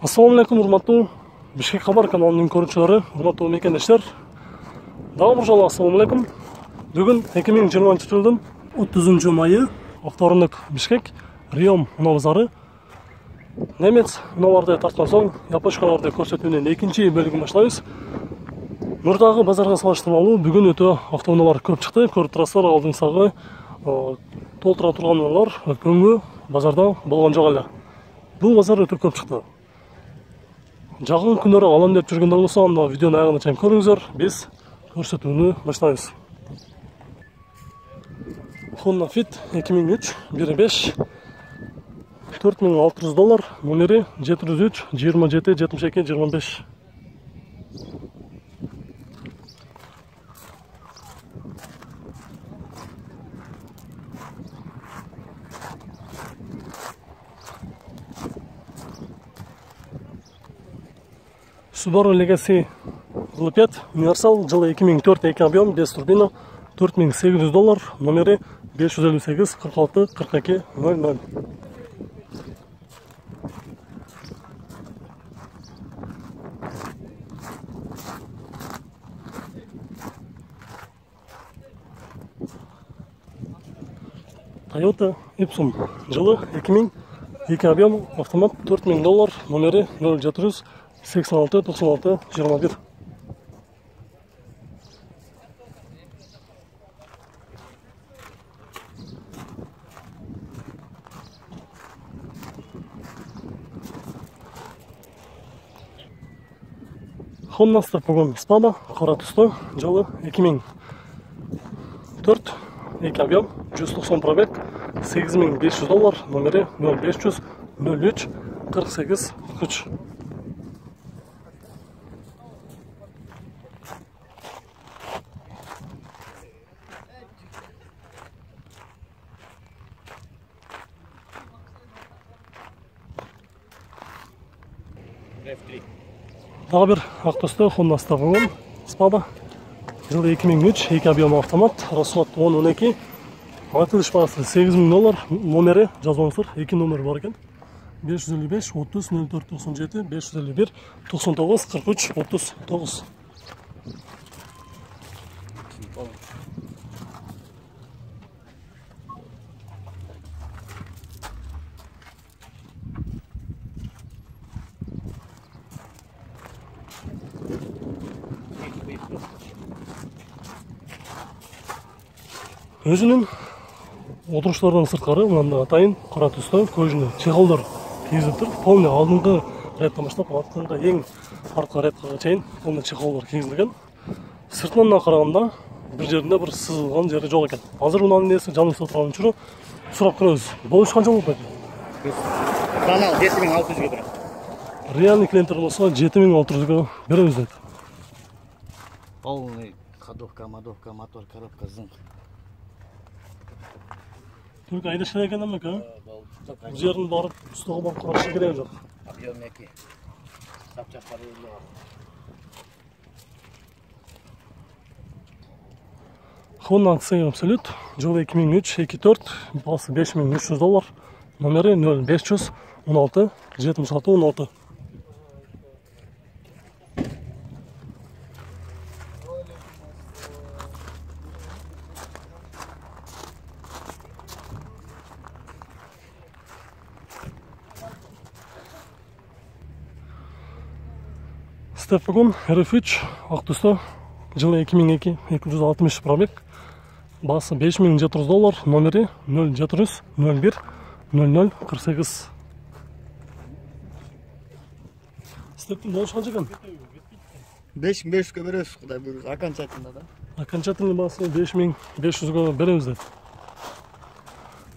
Assalamu alaikum, урматтуу Бишкек Хабар каналынын көрүүчүлөрү, урматтуу мекендештер. Дагы бир жолу ассаламу алейкум. Бүгүн 2020-жылдын 30-майы, вторник, Бишкек, Риом унаа базары. Немец унааларды тарткан соң, япочкаларды көрсөтүүнүн экинчи бөлүгүн баштайбыз. Мурдагы базарга салыштырмалуу бүгүн өтө автоунаалар көп чыкты. Көрүп турасыздар, алдыңсагы толтура турган унаалар өткөнгү базарда болгон жок эле. Бул базар өтө көп чыкты. Жакын күндөр алам деп жүргөндөр болсо, анда видеонун аягына чейин көрүңүздөр. Биз көрсөтүүнү баштайбыз. Honda Fit 2003 1.5 $4600, номери 703 27 72 25. Subaru Legacy L5 Universal, жылы 2004, 2 объем, без турбина, $4800, номери 558 46 42 00. Toyota Ipsum, жылы 2000, 2 объем, автомат, $4000, номери 0700 86 96 21. Honda Starpogon Spada, кара түстө, жылы 2004, 2 объем, 190 пробег, $8500, номери 0500 03 48 43. Дагы бир ак түстө Honda Starpogon Spada, жылы 2003, 2 объем автомат, расход 10-12, айтылыш баасы $8000, номери жазбаңыздар, 2 номер бар экен. 555 30 04 97 551 99 43 39. Өзүнүн отуруштардан сырткары мындай атайын кара түстө көжүнө чехолдор кийгизип тур. Полный алдыңкы реттен баштап артыңкы эң арткы ретке чейин полный чехолдор кийгизилген. Сыртынан караганда бир жеринде бир сызылган жери жок экен. Азыр унанын ээси жаныбызда турган учуру сурап көрөбүз. Болуш канча болуп атат? Канал 7600 турат. Реальный клиенттер болсо 7600 беребиз дейт. Полный ходовка, модовка, мотор, коробка, зынк. Только айдашар экен эмек, а? Бул жерин барып, устуга барып карашы керек жок. Объем 2. Сапчактары эле бар. Honda Accent Absolute, жылы 2003, 2.4, баасы $5300, номери 0500 16 76 16. Starpogon RF3 ак түстө, жылы 2002, 260 пробег, баасы $5700, номери 0700 01 00 48. Стептин болуш канча экен? 5500 беребиз, кудай буйруса, окончательно да. Окончательный баасы 5500 беребиз дейт.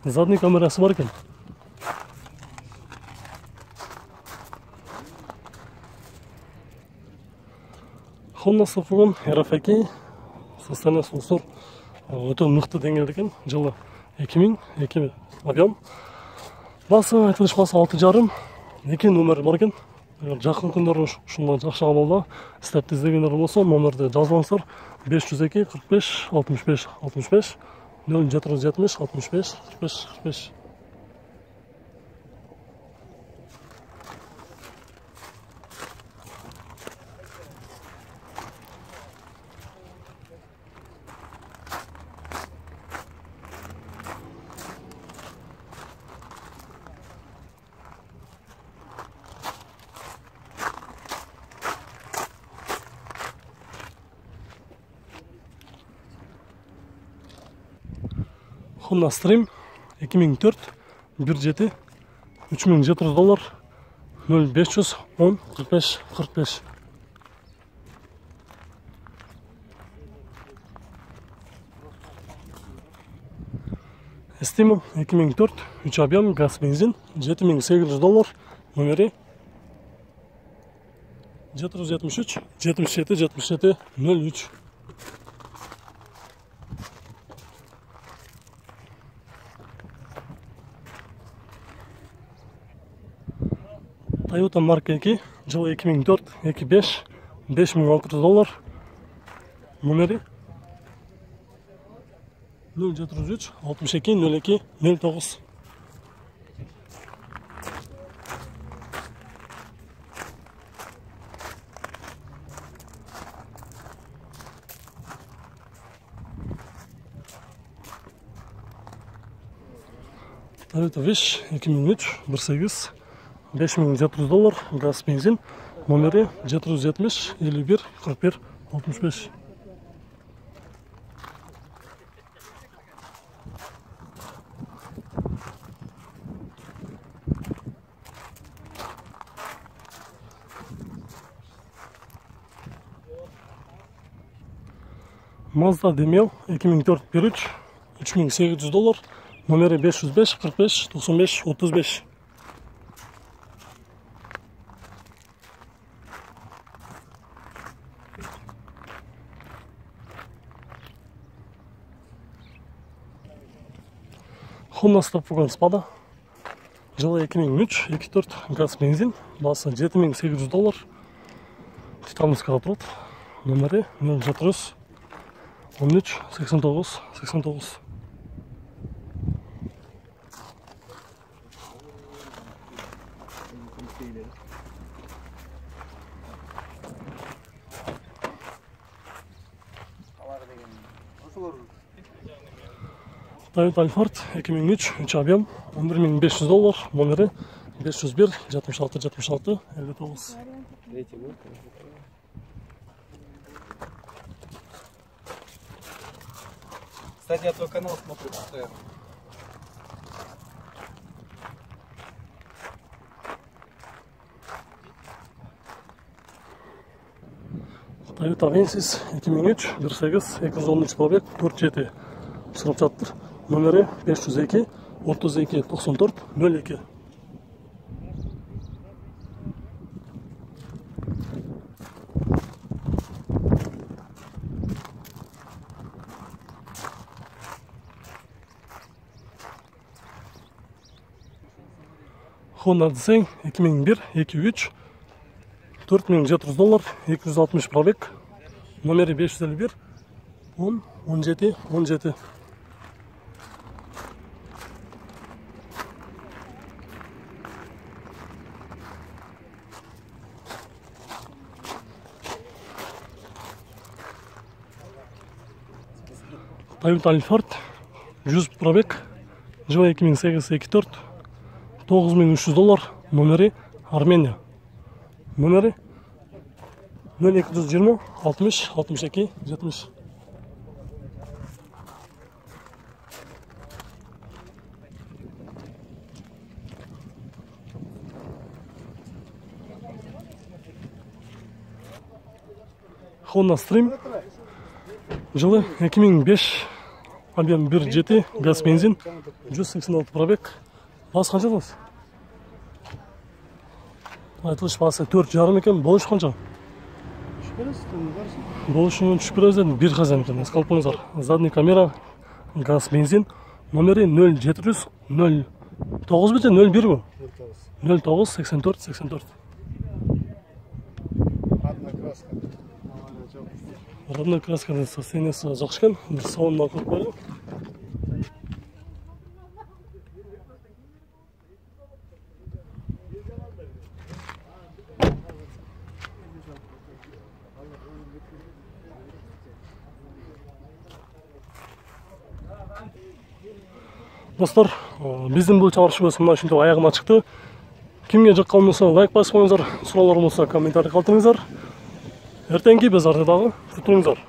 Задний камерасы бар экен. Honda Starpogon RF2, состояние сулсур өтө мыкты деңгээлде экен. Жылы 2000, 2 объем. Баасы айтылыш баасы 6,5, 2 номер бар экен. Жакын күндөр ушундан жакшы абалда степти издегендер болсо, номерди жазбаңыздар. 502 45 65 65 0770 65 45 45. Honda Stream 2004 1.7 $3.700 0510 45 45. Estimel 2004 3 объем газ бензин $7.800 номері 773 77 77 03. Toyota марка 2 жылы 2004 2.5 $5.600 номері 0703 62 02 09. Toyota Wish 2003 1.8 $5.700 газ бензин номері 770 51 41 65. Mazda Demio 2004 1.3 $3.800 номері 505 45 95 35. Honda Stepwagon Spada жылы 2003 2.4 газ бензин басы $7.800 Титановского тұрады номері 0713 89 89. Toyota Alphard 2003 3 объем $11.500 номері 501 66 66 59. Кстати, я твой канал смотрю постоянно. Toyota Avensis 2003 1.8 213 пробег 4.7 сұрап жатыр. Номері 502 32 94 02. Honda Odyssey 2001 2.3 $4.700 260 пробег номері 551 10 17 17. Toyota Alphard 100 пробег жылы 2008 2.4 $9.300 номері Армения номері 0220 60 62 70. Honda Stream жылы 2005 объем 1.7 газ бензин 186 пробег басы қанша болсы? Айтылыш басы 4.5 екен, болыш қанша? Болышын түшіп бересен бір қазан екен, esқалып қойыңыздар. Задний камера газ бензин номері 0700 09 бете 01 ғой? 09 84 84. Родной краска состояниесі жақсы екен, бір салонына көріп қойдым. Достар, біздің бұл чаршыбыз мына үшін аяғыма шықты. Кімге жаққан болса лайк басып қойыңыздар, сұраулар болса комментарий қалдырыңыздар. Ертеңгі базардағы күтіңіздер.